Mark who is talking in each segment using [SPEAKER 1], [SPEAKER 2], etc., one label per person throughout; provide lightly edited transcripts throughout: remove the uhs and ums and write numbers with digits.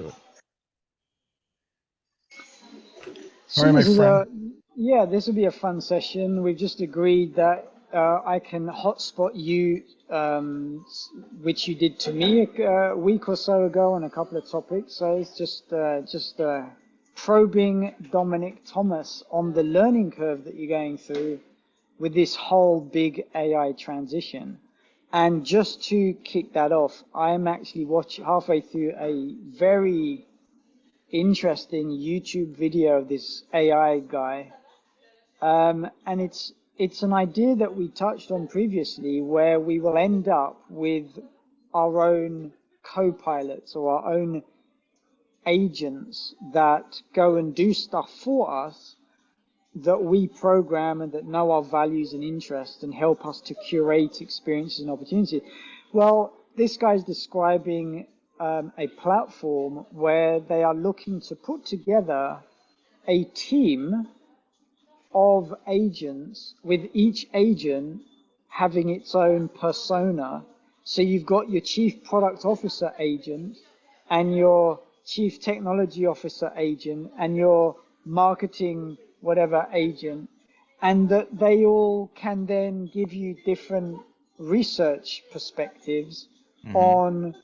[SPEAKER 1] to it. All
[SPEAKER 2] So
[SPEAKER 1] right, my
[SPEAKER 2] this is
[SPEAKER 1] friend.
[SPEAKER 2] a yeah, this will be a fun session. We've just agreed that I can hotspot you, which you did to me a week or so ago on a couple of topics. So it's just probing Dominic Thomas on the learning curve that you're going through with this whole big AI transition. And just to kick that off, I am actually halfway through a very interesting YouTube video of this AI guy, and it's an idea that we touched on previously, where we will end up with our own co-pilots or our own agents that go and do stuff for us that we program and that know our values and interests and help us to curate experiences and opportunities. Well, this guy's describing a platform where they are looking to put together a team of agents with each agent having its own persona. So you've got your chief product officer agent and your chief technology officer agent and your marketing whatever agent, and that they all can then give you different research perspectives
[SPEAKER 1] Hmm.
[SPEAKER 2] on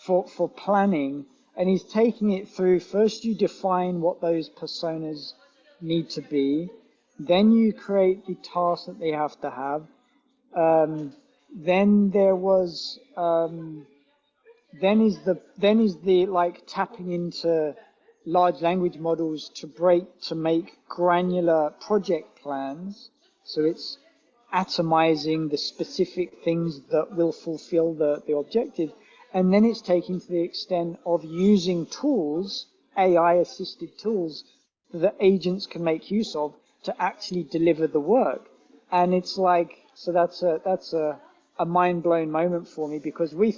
[SPEAKER 2] for planning. And he's taking it through, first you define what those personas need to be, then you create the tasks that they have to have. um, then there was then is the like tapping into large language models to make granular project plans. So it's atomizing the specific things that will fulfill the objective. And then it's taken to the extent of using tools, AI assisted tools, that agents can make use of to actually deliver the work. And it's like, so that's a mind blown moment for me, because we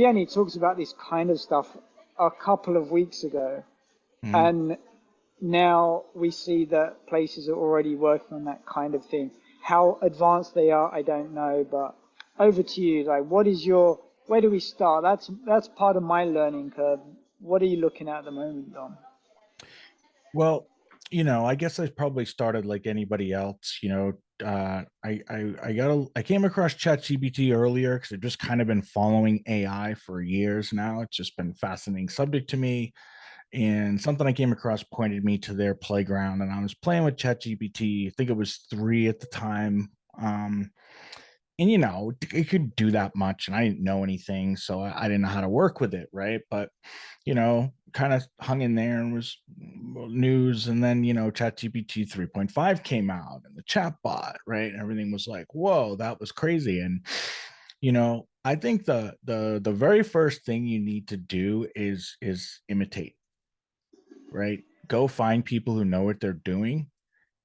[SPEAKER 2] only talked about this kind of stuff a couple of weeks ago,
[SPEAKER 1] Hmm.
[SPEAKER 2] and now we see that places are already working on that kind of thing. How advanced they are, I don't know, but over to you. Like, where do we start? That's part of my learning curve. What are you looking at the moment, Dom?
[SPEAKER 1] Well, I guess I probably started like anybody else. I came across ChatGPT earlier because I've just kind of been following AI for years now. It's just been a fascinating subject to me, and something I came across pointed me to their playground, and I was playing with ChatGPT. I think it was three at the time. And it could do that much, and I didn't know anything, so I didn't know how to work with it, right? But kind of hung in there and was news. And then, ChatGPT 3.5 came out and the chat bot, right? And everything was like, whoa, that was crazy. And, I think the very first thing you need to do is imitate, right? Go find people who know what they're doing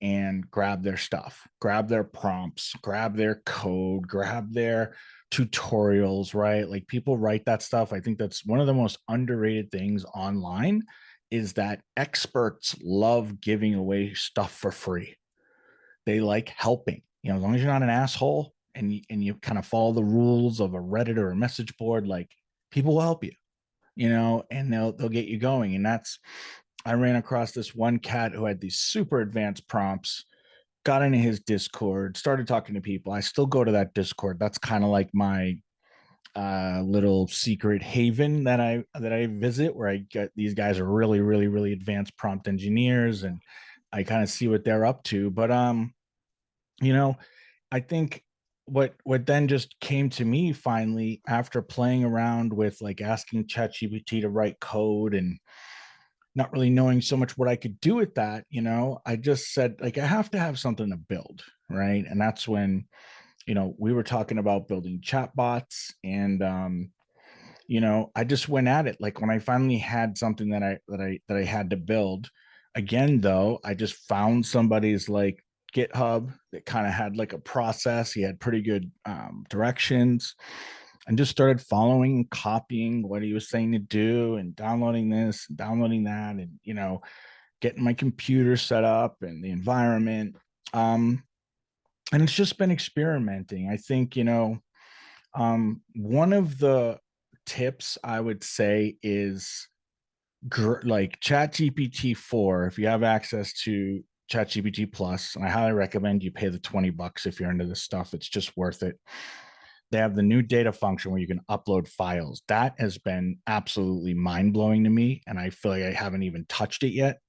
[SPEAKER 1] and grab their stuff, grab their prompts, grab their code, grab their tutorials, right? Like people write that stuff. I think that's one of the most underrated things online is that experts love giving away stuff for free. They like helping, as long as you're not an asshole and you kind of follow the rules of a Reddit or a message board, like people will help you, and they'll get you going. And that's I ran across this one cat who had these super advanced prompts, got into his Discord, started talking to people. I still go to that Discord. That's kind of like my little secret haven that I visit, where I get these guys are really, really, really advanced prompt engineers, and I kind of see what they're up to. But you know, I think what then just came to me finally after playing around with like asking ChatGPT to write code and not really knowing so much what I could do with that, I just said, like, I have to have something to build, right? And that's when, we were talking about building chatbots, and I just went at it. Like when I finally had something that I had to build. Again, though, I just found somebody's like GitHub that kind of had like a process. He had pretty good directions, and just started following and copying what he was saying to do, and downloading this and downloading that, and getting my computer set up and the environment. Um, and it's just been experimenting. I think, one of the tips I would say is like ChatGPT 4, if you have access to ChatGPT Plus, and I highly recommend you pay the $20 if you're into this stuff. It's just worth it. They have the new data function where you can upload files. That has been absolutely mind blowing to me. And I feel like I haven't even touched it yet.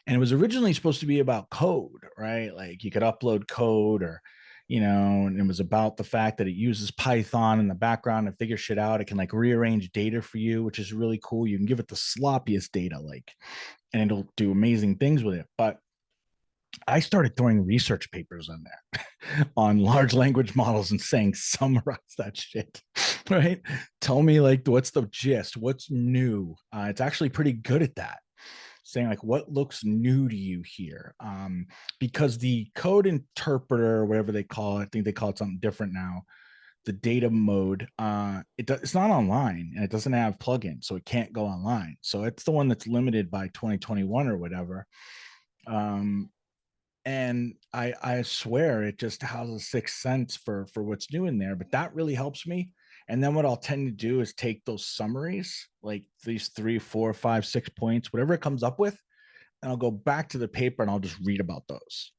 [SPEAKER 1] And it was originally supposed to be about code, right? Like you could upload code or, and it was about the fact that it uses Python in the background to figure shit out. It can like rearrange data for you, which is really cool. You can give it the sloppiest data, like, and it'll do amazing things with it. But I started throwing research papers on there on large language models and saying, summarize that shit, right? Tell me like what's the gist, what's new. It's actually pretty good at that, saying like what looks new to you here, because the code interpreter, whatever they call it, I think they call it something different now, the data mode, it's not online and it doesn't have plugins, so it can't go online, so it's the one that's limited by 2021 or whatever. Um, and I swear it just has a sixth sense for what's new in there, but that really helps me. And then what I'll tend to do is take those summaries, like these 3, 4, 5, 6 points, whatever it comes up with, and I'll go back to the paper and I'll just read about those.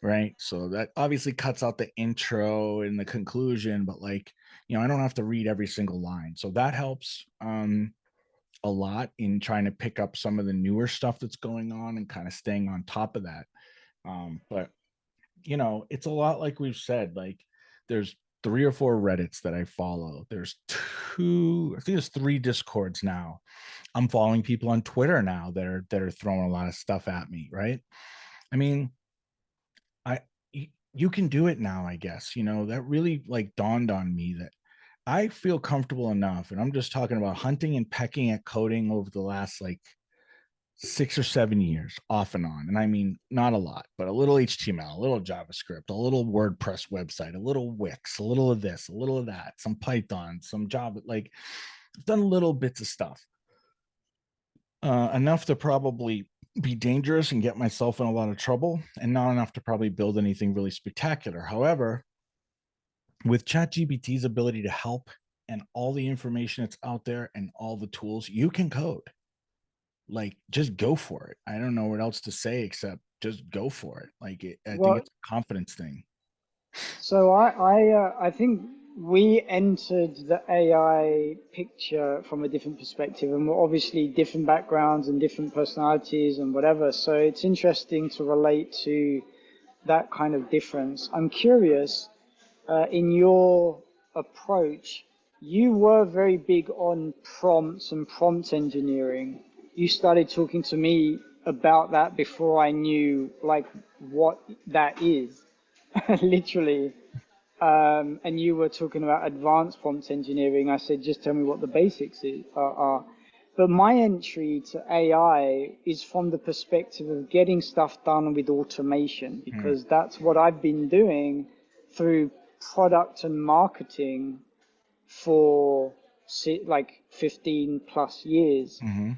[SPEAKER 1] Right. So that obviously cuts out the intro and the conclusion, but like, I don't have to read every single line. So that helps a lot in trying to pick up some of the newer stuff that's going on and kind of staying on top of that. But it's a lot like we've said, like there's 3 or 4 Reddits that I follow. There's I think there's 3 Discords now. I'm following people on Twitter now that are throwing a lot of stuff at me, right? I mean, I you can do it now, I guess. That really like dawned on me that I feel comfortable enough, and I'm just talking about hunting and pecking at coding over the last like 6 or 7 years off and on. And I mean, not a lot, but a little HTML, a little JavaScript, a little WordPress website, a little Wix, a little of this, a little of that, some Python, some Java. Like I've done little bits of stuff, enough to probably be dangerous and get myself in a lot of trouble, and not enough to probably build anything really spectacular. However, with ChatGPT's ability to help and all the information that's out there and all the tools, you can code. Like, just go for it. I don't know what else to say except just go for it. Like, I think
[SPEAKER 2] Well,
[SPEAKER 1] it's a confidence thing.
[SPEAKER 2] so I think we entered the AI picture from a different perspective, and we're obviously different backgrounds and different personalities and whatever. So it's interesting to relate to that kind of difference. I'm curious, in your approach, you were very big on prompts and prompt engineering. You started talking to me about that before I knew like what that is, literally. And you were talking about advanced prompt engineering. I said, just tell me what the basics are. But my entry to AI is from the perspective of getting stuff done with automation,
[SPEAKER 1] Mm,
[SPEAKER 2] because that's what I've been doing through product and marketing for like 15 plus years.
[SPEAKER 1] mm-hmm,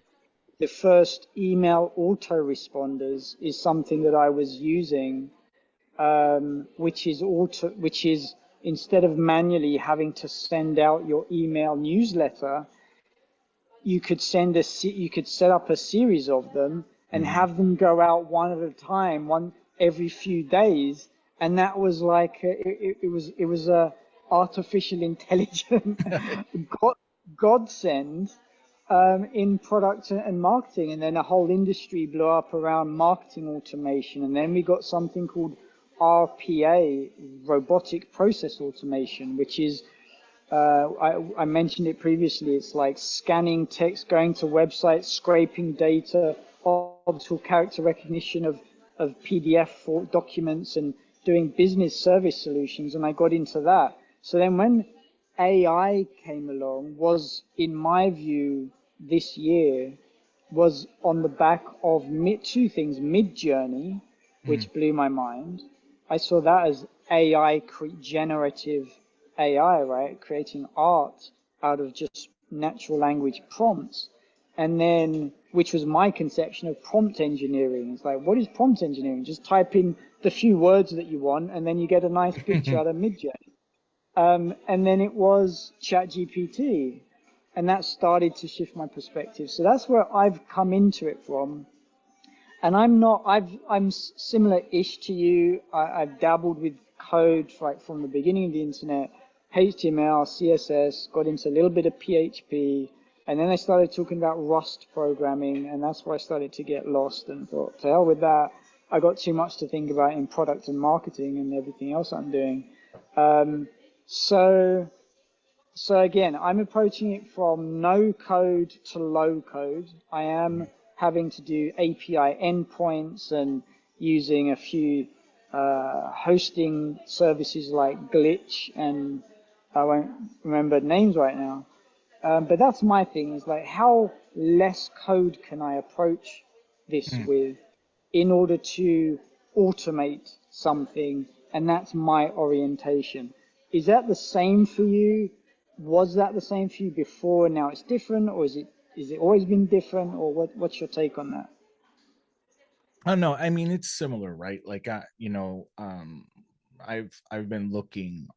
[SPEAKER 2] The first email autoresponders is something that I was using, which is instead of manually having to send out your email newsletter, you could set up a series of them and
[SPEAKER 1] mm-hmm.
[SPEAKER 2] have them go out one at a time, one every few days, and that was like it was a artificial intelligent god, godsend, in product and marketing. And then a whole industry blew up around marketing automation, and then we got something called RPA, robotic process automation, which is I mentioned it previously. It's like scanning text, going to websites, scraping data, optical character recognition of PDF for documents, and doing business service solutions. And I got into that. So then when AI came along, was, in my view, this year, was on the back of two things: Mid-Journey,
[SPEAKER 1] Mm,
[SPEAKER 2] which blew my mind. I saw that as generative AI, right? Creating art out of just natural language prompts. And then, which was my conception of prompt engineering. It's like, what is prompt engineering? Just type in the few words that you want, and then you get a nice picture out of Midjourney. And then it was ChatGPT. and that started to shift my perspective. So that's where I've come into it from. And I'm similar-ish to you. I've dabbled with code like from the beginning of the internet, HTML, CSS, got into a little bit of PHP, and then I started talking about Rust programming, and that's where I started to get lost and thought, to hell with that. I got too much to think about in product and marketing and everything else I'm doing. Um, so so again, I'm approaching it from no code to low code. I am having to do API endpoints and using a few hosting services like Glitch, and I won't remember names right now. But that's my thing, is like, how less code can I approach this
[SPEAKER 1] Mm.
[SPEAKER 2] with in order to automate something? And that's my orientation. Is that the same for you? Was that the same for you before and now it's different, or is it always been different, or what's your take on that?
[SPEAKER 1] Oh no, I mean it's similar, right? Like I've been looking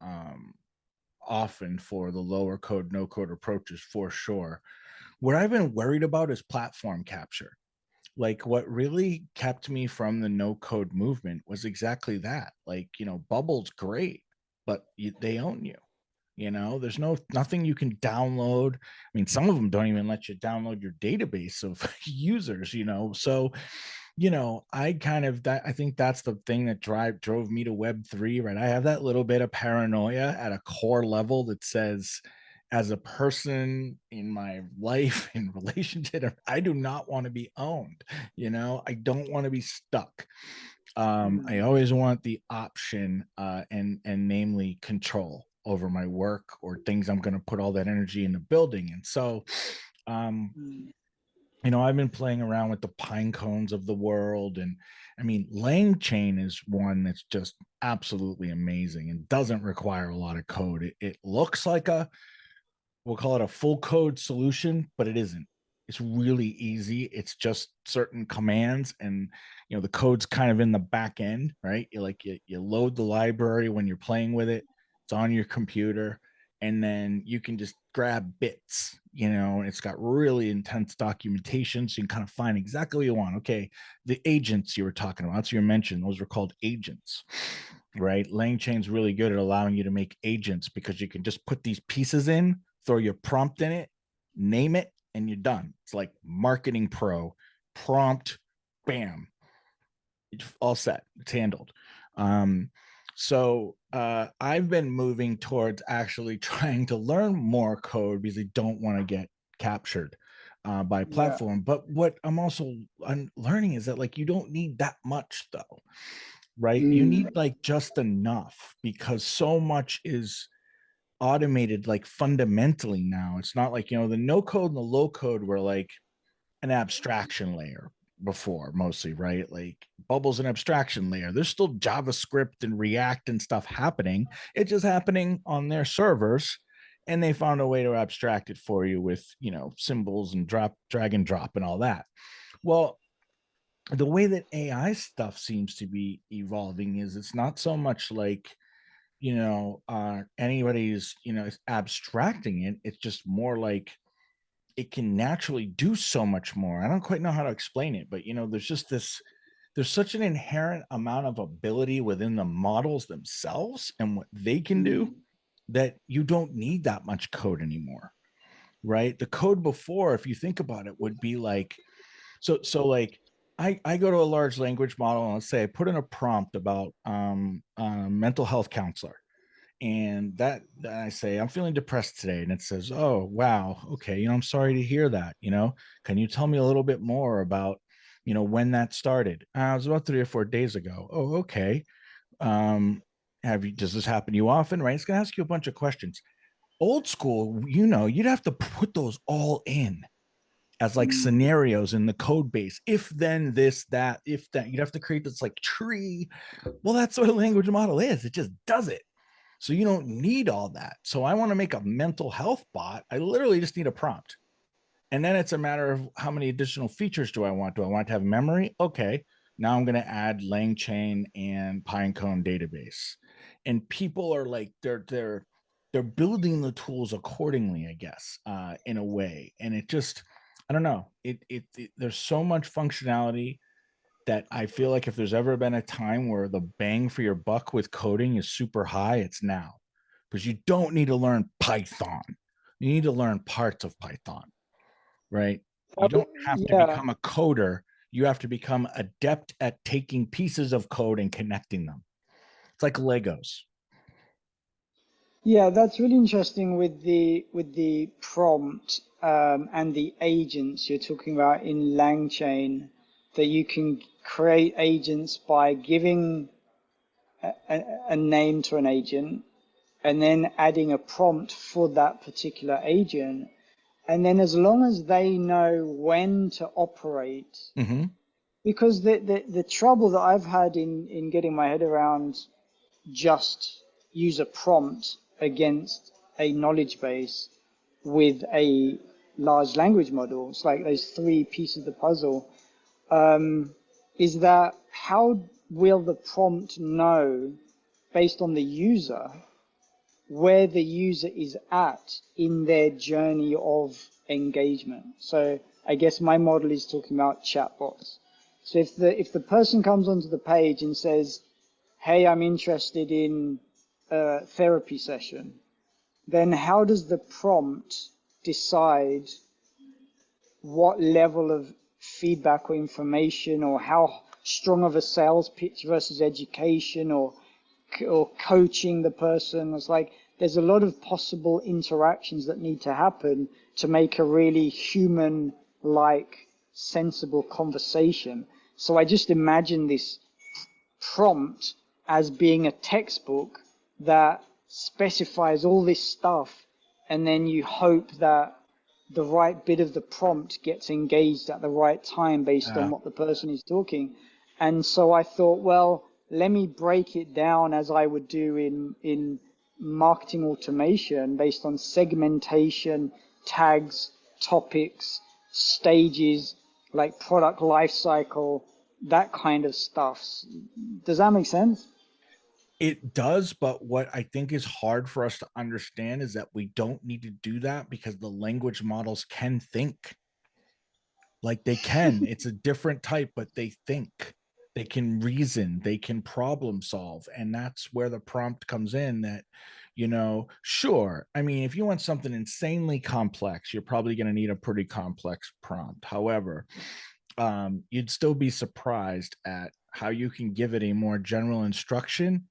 [SPEAKER 1] often for the lower code, no code approaches for sure. What I've been worried about is platform capture. Like what really kept me from the no code movement was exactly that. Like, Bubble's great, but they own you. There's nothing you can download. I mean, some of them don't even let you download your database of users, so I think that's the thing that drove me to Web3, right? I have that little bit of paranoia at a core level that says, as a person in my life in relationship, I do not want to be owned. I don't want to be stuck. I
[SPEAKER 2] Mm,
[SPEAKER 1] always want the option, and namely control over my work or things I'm going to put all that energy into building. And so, um,
[SPEAKER 2] mm,
[SPEAKER 1] I've been playing around with the pine cones of the world. And I mean, LangChain is one that's just absolutely amazing and doesn't require a lot of code. It looks like we'll call it a full code solution, but it isn't. It's really easy. It's just certain commands, and the code's kind of in the back end, right? You load the library when you're playing with it. It's on your computer, and then you can just grab bits, and it's got really intense documentation, so you can kind of find exactly what you want. Okay, the agents you were talking about, that's what you mentioned, those were called agents, right? LangChain's really good at allowing you to make agents because you can just put these pieces in, throw your prompt in it, name it, and you're done. It's like Marketing Pro prompt, bam, it's all set. It's handled. Um, so I've been moving towards actually trying to learn more code because I don't want to get captured by
[SPEAKER 2] yeah.
[SPEAKER 1] platform. But what I'm also learning is that, like, you don't need that much though, right? You
[SPEAKER 2] Mm,
[SPEAKER 1] need like just enough because so much is automated, like fundamentally now. It's not like, the no code and the low code were like an abstraction layer before, mostly, right? Like Bubble's an abstraction layer. There's still JavaScript and React and stuff happening. It's just happening on their servers. And they found a way to abstract it for you with, symbols and drag and drop and all that. Well, the way that AI stuff seems to be evolving is it's not so much like, anybody's, abstracting it. It's just more like it can naturally do so much more. I don't quite know how to explain it, but there's such an inherent amount of ability within the models themselves and what they can do
[SPEAKER 2] mm,
[SPEAKER 1] that you don't need that much code anymore, right? The code before, if you think about it, would be like, like I go to a large language model and let's say I put in a prompt about mental health counselor, and that I say I'm feeling depressed today, and it says, "Oh wow, okay, I'm sorry to hear that. Can you tell me a little bit more about when that started?" It was about 3 or 4 days ago. Oh, okay. Um, does this happen to you often? Right? It's gonna ask you a bunch of questions. Old school, you'd have to put those all in as like
[SPEAKER 2] mm,
[SPEAKER 1] scenarios in the code base. If then this, that, if that, you'd have to create this like tree. Well, that's what a language model is. It just does it. So you don't need all that. So I want to make a mental health bot. I literally just need a prompt. And then it's a matter of how many additional features do I want? Do I want to have memory? Okay. Now I'm going to add LangChain and Pinecone database. And people are like, they're they're building the tools accordingly, I guess, in a way. And it just, I don't know, there's so much functionality that I feel like if there's ever been a time where the bang for your buck with coding is super high, it's now, because you don't need to learn Python. You need to learn parts of Python, right? You don't have to
[SPEAKER 2] Yeah,
[SPEAKER 1] become a coder. You have to become adept at taking pieces of code and connecting them. It's like Legos.
[SPEAKER 2] yeah, that's really interesting with the prompt and the agents you're talking about in LangChain, that you can create agents by giving a name to an agent and then adding a prompt for that particular agent. And then as long as they know when to operate,
[SPEAKER 1] Mm-hmm.
[SPEAKER 2] because the trouble that I've had in getting my head around just use a prompt against a knowledge base with a large language model, it's like those three pieces of the puzzle, is that how will the prompt know based on the user where the user is at in their journey of engagement? So I guess my model is talking about chatbots. So if the person comes onto the page and says, "Hey, I'm interested in a therapy session," then how does the prompt decide what level of feedback or information, or how strong of a sales pitch versus education, or coaching the person? It's like there's a lot of possible interactions that need to happen to make a really human like sensible conversation. So I just imagine this prompt as being a textbook that specifies all this stuff, and then you hope that the right bit of the prompt gets engaged at the right time based on
[SPEAKER 1] Uh,
[SPEAKER 2] what the person is talking. And so I thought, well, let me break it down as I would do in marketing automation based on segmentation, tags, topics, stages, like product life cycle, that kind of stuff. Does that make sense?
[SPEAKER 1] it does, but what I think is hard for us to understand is that we don't need to do that because the language models can think. Like they can. It's a different type, but they think. They can reason, they can problem solve. And that's where the prompt comes in that, sure. I mean, if you want something insanely complex, you're probably going to need a pretty complex prompt. However, you'd still be surprised at how you can give it a more general instruction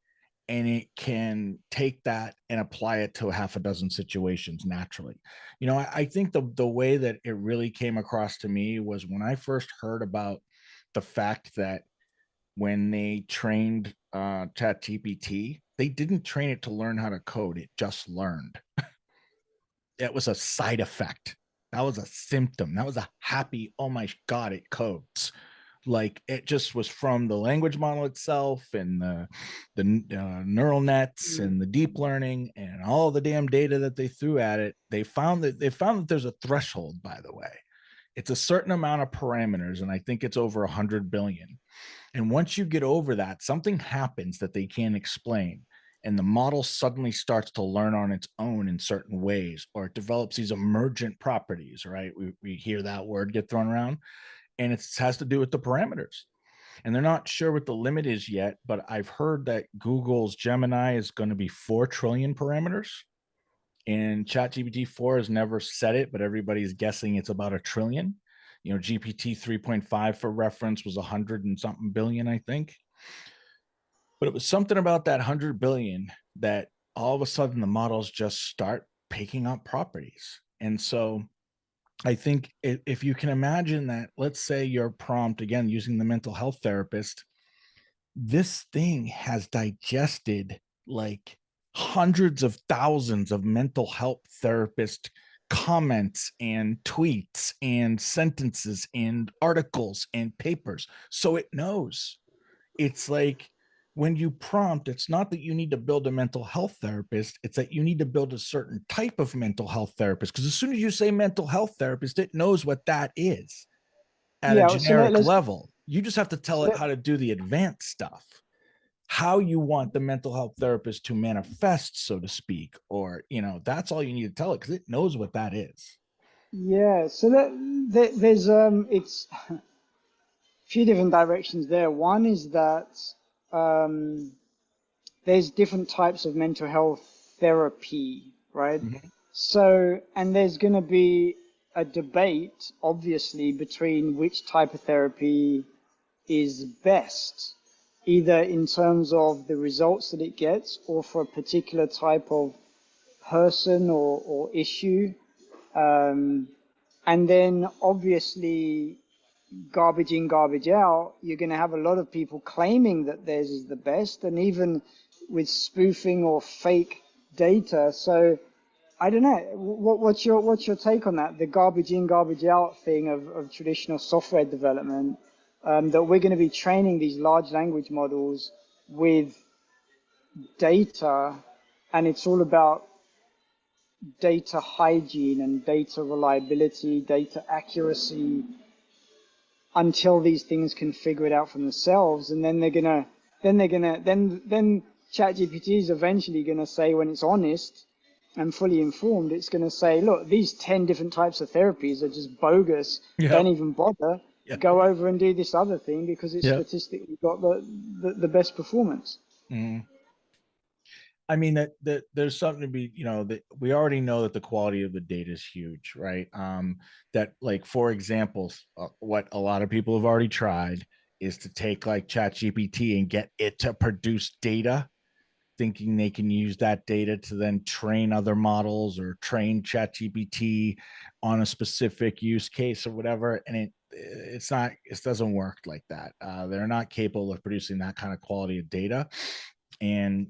[SPEAKER 1] and it can take that and apply it to a half a dozen situations naturally. I think the way that it really came across to me was when I first heard about the fact that when they trained ChatGPT, they didn't train it to learn how to code, it just learned. It was a side effect. That was a symptom. That was a happy, oh my God, it codes. Like it just was from the language model itself and the neural nets and the deep learning and all the damn data that they threw at it. They found that there's a threshold, by the way. It's a certain amount of parameters, and I think it's over 100 billion. And once you get over that, something happens that they can't explain. And the model suddenly starts to learn on its own in certain ways, or it develops these emergent properties, right? We hear that word get thrown around, and it has to do with the parameters. And they're not sure what the limit is yet, but I've heard that Google's Gemini is going to be 4 trillion parameters. And ChatGPT 4 has never said it, but everybody's guessing it's about a trillion. GPT 3.5 for reference was 100 and something billion, I think. But it was something about that 100 billion that all of a sudden the models just start picking up properties. And so I think if you can imagine that, let's say your prompt, again, using the mental health therapist, this thing has digested like hundreds of thousands of mental health therapist comments and tweets and sentences and articles and papers. So it knows. It's like when you prompt, it's not that you need to build a mental health therapist, it's that you need to build a certain type of mental health therapist. Because as soon as you say mental health therapist, it knows what that is at a
[SPEAKER 2] Yeah. So let,
[SPEAKER 1] generic
[SPEAKER 2] let's
[SPEAKER 1] level. You just have to tell
[SPEAKER 2] so
[SPEAKER 1] it
[SPEAKER 2] let,
[SPEAKER 1] how to do the advanced stuff. how you want the mental health therapist to manifest, so to speak, or that's all you need to tell it because it knows what that is.
[SPEAKER 2] Yeah, so there's it's a few different directions there. One is that um, there's different types of mental health therapy, right?
[SPEAKER 1] Mhm.
[SPEAKER 2] So, and there's going to be a debate, obviously, between which type of therapy is best, either in terms of the results that it gets or for a particular type of person or issue. Um, and then obviously, garbage in, garbage out, you're going to have a lot of people claiming that theirs is the best, and even with spoofing or fake data. So I don't know. What's your take on that? The garbage in, garbage out thing of traditional software development, that we're going to be training these large language models with data, and it's all about data hygiene and data reliability, data accuracy, until these things can figure it out for themselves, and then ChatGPT is eventually gonna say, when it's honest and fully informed, it's gonna say, look, these 10 different types of therapies are just bogus. Don't
[SPEAKER 1] Yep.
[SPEAKER 2] even bother.
[SPEAKER 1] Yep.
[SPEAKER 2] Go over and do this other thing because it's
[SPEAKER 1] Yep.
[SPEAKER 2] statistically got the best performance.
[SPEAKER 1] Mm. I mean that there's something to be, that we already know that the quality of the data is huge, right? That like for example, what a lot of people have already tried is to take like ChatGPT and get it to produce data, thinking they can use that data to then train other models or train ChatGPT on a specific use case or whatever. And it's not, it doesn't work like that. They're not capable of producing that kind of quality of data. And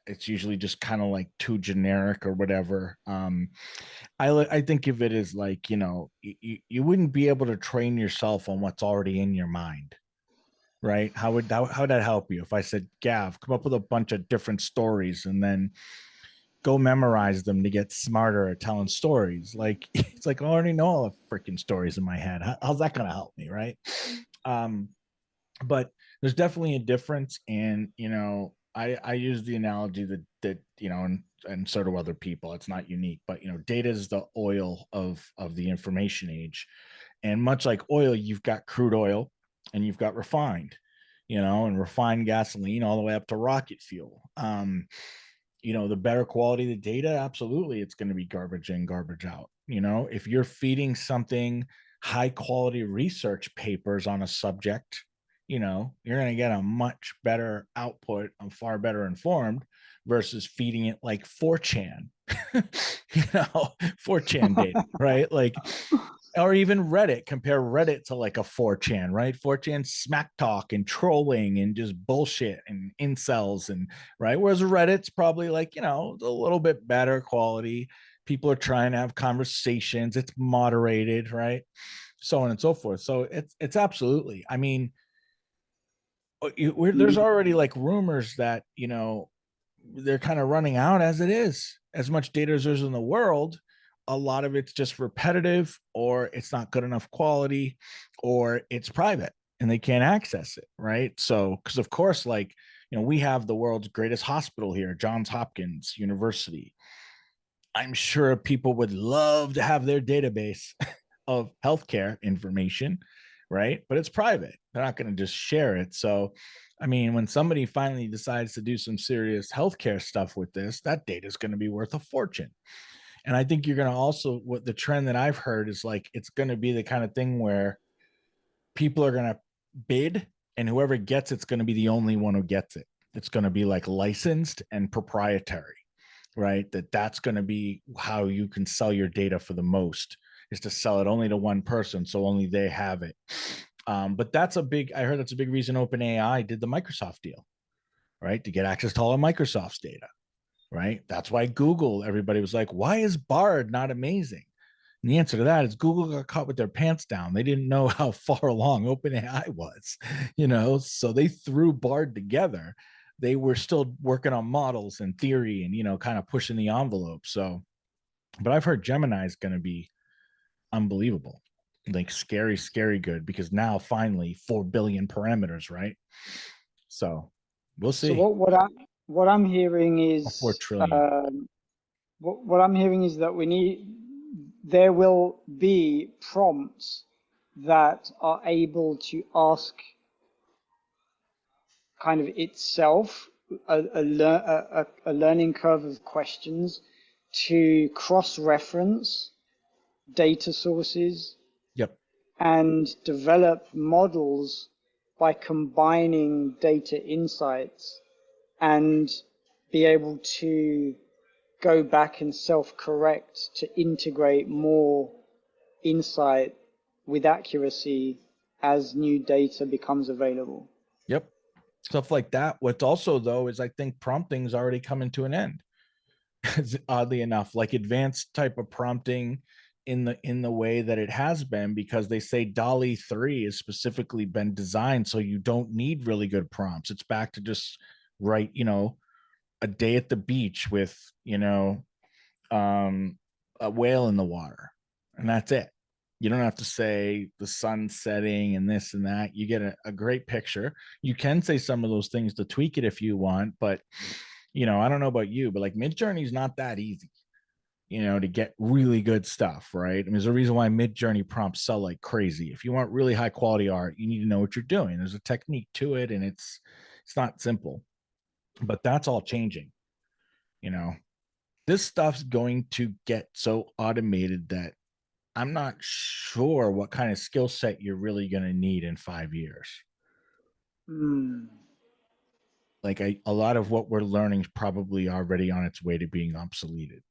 [SPEAKER 1] it's usually just kind of like too generic or whatever. I think of it as like, you wouldn't be able to train yourself on what's already in your mind, right? How would that help you if I said, Gav, come up with a bunch of different stories and then go memorize them to get smarter at telling stories? Like it's like I already know all the freaking stories in my head. How's that going to help me, right? Um, but there's definitely a difference, and I use the analogy that and so do other people. It's not unique, but data is the oil of the information age, and much like oil, you've got crude oil and you've got refined, and refined gasoline all the way up to rocket fuel. The better quality of the data, absolutely, it's going to be garbage in, garbage out. If you're feeding something high quality research papers on a subject, you're going to get a much better output and far better informed versus feeding it like 4chan, 4chan data, right? Like, or even Reddit. Compare Reddit to like a 4chan, right? 4chan smack talk and trolling and just bullshit and incels and right. Whereas Reddit's probably like, a little bit better quality. People are trying to have conversations. It's moderated, right? So on and so forth. So it's absolutely. I mean, there's already like rumors that they're kind of running out as it is. As much data as there's in the world, a lot of it's just repetitive, or it's not good enough quality, or it's private and they can't access it, right? So, because of course, like we have the world's greatest hospital here, Johns Hopkins University. I'm sure people would love to have their database of healthcare information, right? But it's private. They're not going to just share it. So, I mean, when somebody finally decides to do some serious healthcare stuff with this, that data is going to be worth a fortune. And I think you're going to also, what the trend that I've heard is like, it's going to be the kind of thing where people are going to bid, and whoever gets it's going to be the only one who gets it. It's going to be like licensed and proprietary, right? That's going to be how you can sell your data for the most, is to sell it only to one person, so only they have it. But I heard that's a big reason OpenAI did the Microsoft deal, right? To get access to all of Microsoft's data, right? That's why Google, everybody was like, why is Bard not amazing? And the answer to that is Google got caught with their pants down. They didn't know how far along OpenAI was, so they threw Bard together. They were still working on models and theory and, kind of pushing the envelope. So, but I've heard Gemini is going to be unbelievable, like scary, scary good, because now finally 4 billion parameters, right? So, We'll
[SPEAKER 2] So
[SPEAKER 1] see.
[SPEAKER 2] what I'm hearing
[SPEAKER 1] Or 4
[SPEAKER 2] is
[SPEAKER 1] trillion.
[SPEAKER 2] what I'm hearing is that there will be prompts that are able to ask kind of itself a learning curve of questions to cross-reference data sources
[SPEAKER 1] Yep.
[SPEAKER 2] and develop models by combining data insights and be able to go back and self-correct to integrate more insight with accuracy as new data becomes available.
[SPEAKER 1] Yep. Stuff like that. What's also though is I think prompting is already coming to an end. Oddly enough, like advanced type of prompting in the way that it has been, because they say Dolly 3 has specifically been designed so you don't need really good prompts. It's back to just write, a day at the beach with, um, a whale in the water, and that's it. You don't have to say the sun setting and this and that. You get a great picture. You can say some of those things to tweak it if you want, but I don't know about you, but like Midjourney is not that easy, to get really good stuff, right? I mean, there's a reason why Midjourney prompts sell like crazy. If you want really high quality art, you need to know what you're doing. There's a technique to it, and it's not simple, but that's all changing. You know, this stuff's going to get so automated that I'm not sure what kind of skill set you're really going to need in 5 years.
[SPEAKER 2] Mm.
[SPEAKER 1] Like a lot of what we're learning is probably already on its way to being obsoleted.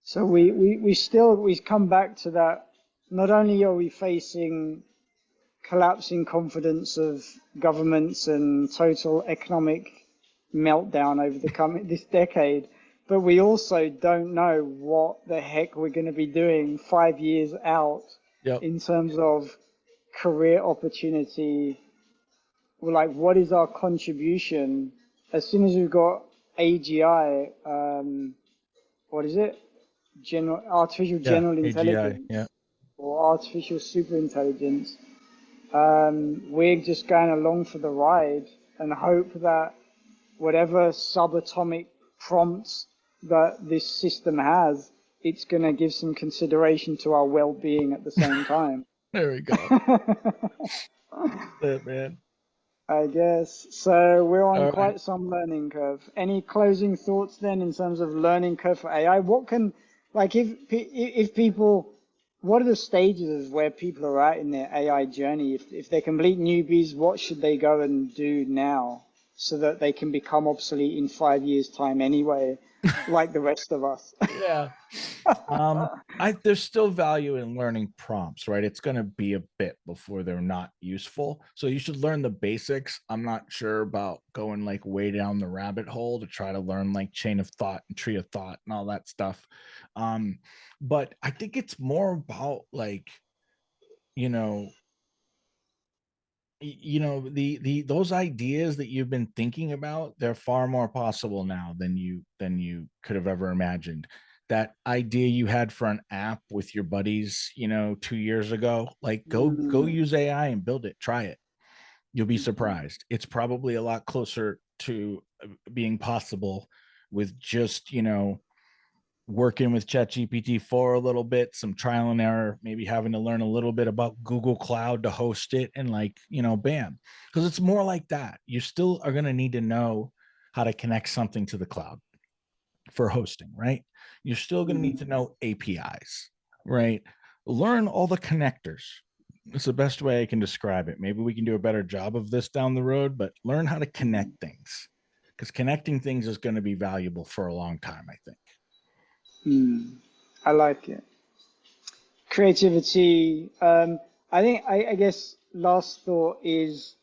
[SPEAKER 2] So we come back to that. Not only are we facing collapsing confidence of governments and total economic meltdown over the coming this decade, but we also don't know what the heck we're going to be doing 5 years out
[SPEAKER 1] Yep.
[SPEAKER 2] in terms of career opportunity. Like, what is our contribution? As soon as we've got AGI, what is it? Artificial
[SPEAKER 1] Yeah.
[SPEAKER 2] general
[SPEAKER 1] AGI.
[SPEAKER 2] intelligence
[SPEAKER 1] Yeah.
[SPEAKER 2] or artificial super intelligence. We're just going along for the ride and hope that whatever subatomic prompts that this system has, it's going to give some consideration to our well-being at the same time.
[SPEAKER 1] There we go. It, man.
[SPEAKER 2] I guess. So we're on
[SPEAKER 1] All right.
[SPEAKER 2] quite some learning curve. Any closing thoughts then in terms of learning curve for AI? What can, like, if people, what are the stages of where people are at in their AI journey? If they're complete newbies, what should they go and do now so that they can become obsolete in 5 years' time anyway, like the rest of us?
[SPEAKER 1] Yeah. Um, there's still value in learning prompts, right? It's going to be a bit before they're not useful. So you should learn the basics. I'm not sure about going like way down the rabbit hole to try to learn like chain of thought and tree of thought and all that stuff. Um, but I think it's more about like, you know, the those ideas that you've been thinking about, they're far more possible now than you could have ever imagined. That idea you had for an app with your buddies, 2 years ago, like go
[SPEAKER 2] Mm,
[SPEAKER 1] use AI and build it, try it. You'll be
[SPEAKER 2] mhm,
[SPEAKER 1] surprised. It's probably a lot closer to being possible with just working with ChatGPT for a little bit, some trial and error, maybe having to learn a little bit about Google Cloud to host it, and like, bam. Because it's more like that. You still are going to need to know how to connect something to the cloud for hosting, right? You're still going to need to
[SPEAKER 2] mhm,
[SPEAKER 1] know APIs, right? Learn all the connectors. It's the best way I can describe it. Maybe we can do a better job of this down the road, but learn how to connect
[SPEAKER 2] mhm,
[SPEAKER 1] things, because connecting things is going to be valuable for a long time, I think.
[SPEAKER 2] mm. I like it. Creativity. I guess last thought is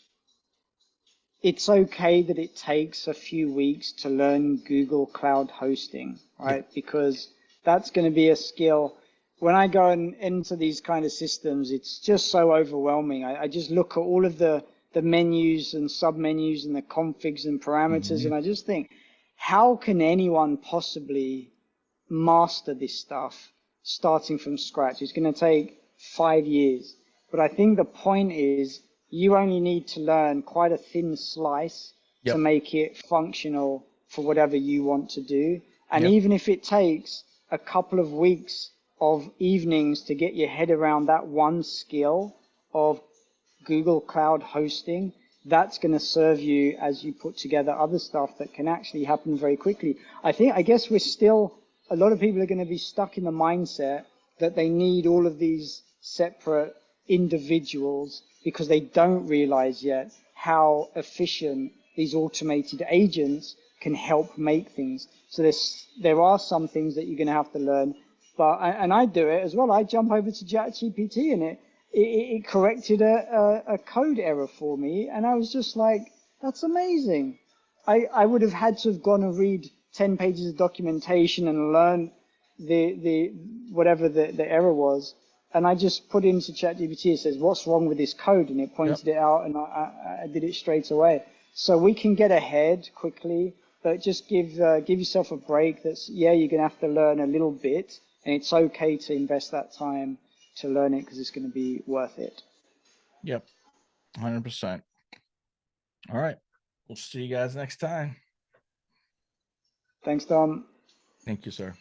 [SPEAKER 2] it's okay that it takes a few weeks to learn Google Cloud hosting,
[SPEAKER 1] Yeah.
[SPEAKER 2] right? Because that's going to be a skill. When I go and enter these kind of systems, it's just so overwhelming. I just look at all of the menus and submenus and the configs and parameters,
[SPEAKER 1] Mm-hmm.
[SPEAKER 2] and I just think, how can anyone possibly master this stuff starting from scratch? It's going to take 5 years. But I think the point is you only need to learn quite a thin slice to
[SPEAKER 1] Yep.
[SPEAKER 2] make it functional for whatever you want to do. And
[SPEAKER 1] Yep.
[SPEAKER 2] even if it takes a couple of weeks of evenings to get your head around that one skill of Google Cloud hosting, that's going to serve you as you put together other stuff that can actually happen very quickly. I guess a lot of people are going to be stuck in the mindset that they need all of these separate individuals because they don't realize yet how efficient these automated agents can help make things. So there are some things that you're going to have to learn, and I do it as well. I jump over to ChatGPT and it corrected a code error for me, and I was just like, that's amazing. I would have had to have gone and read 10 pages of documentation and learn the whatever the error was, and I just put into ChatGPT. It says, "What's wrong with this code?" and it
[SPEAKER 1] Yep.
[SPEAKER 2] pointed it out, and I did it straight away. So we can get ahead quickly, but just give yourself a break. You're gonna have to learn a little bit, and it's okay to invest that time to learn it because it's going to be worth it.
[SPEAKER 1] Yep. 100%. All right. We'll see you guys next time.
[SPEAKER 2] Thanks, Dom.
[SPEAKER 1] Thank you, sir.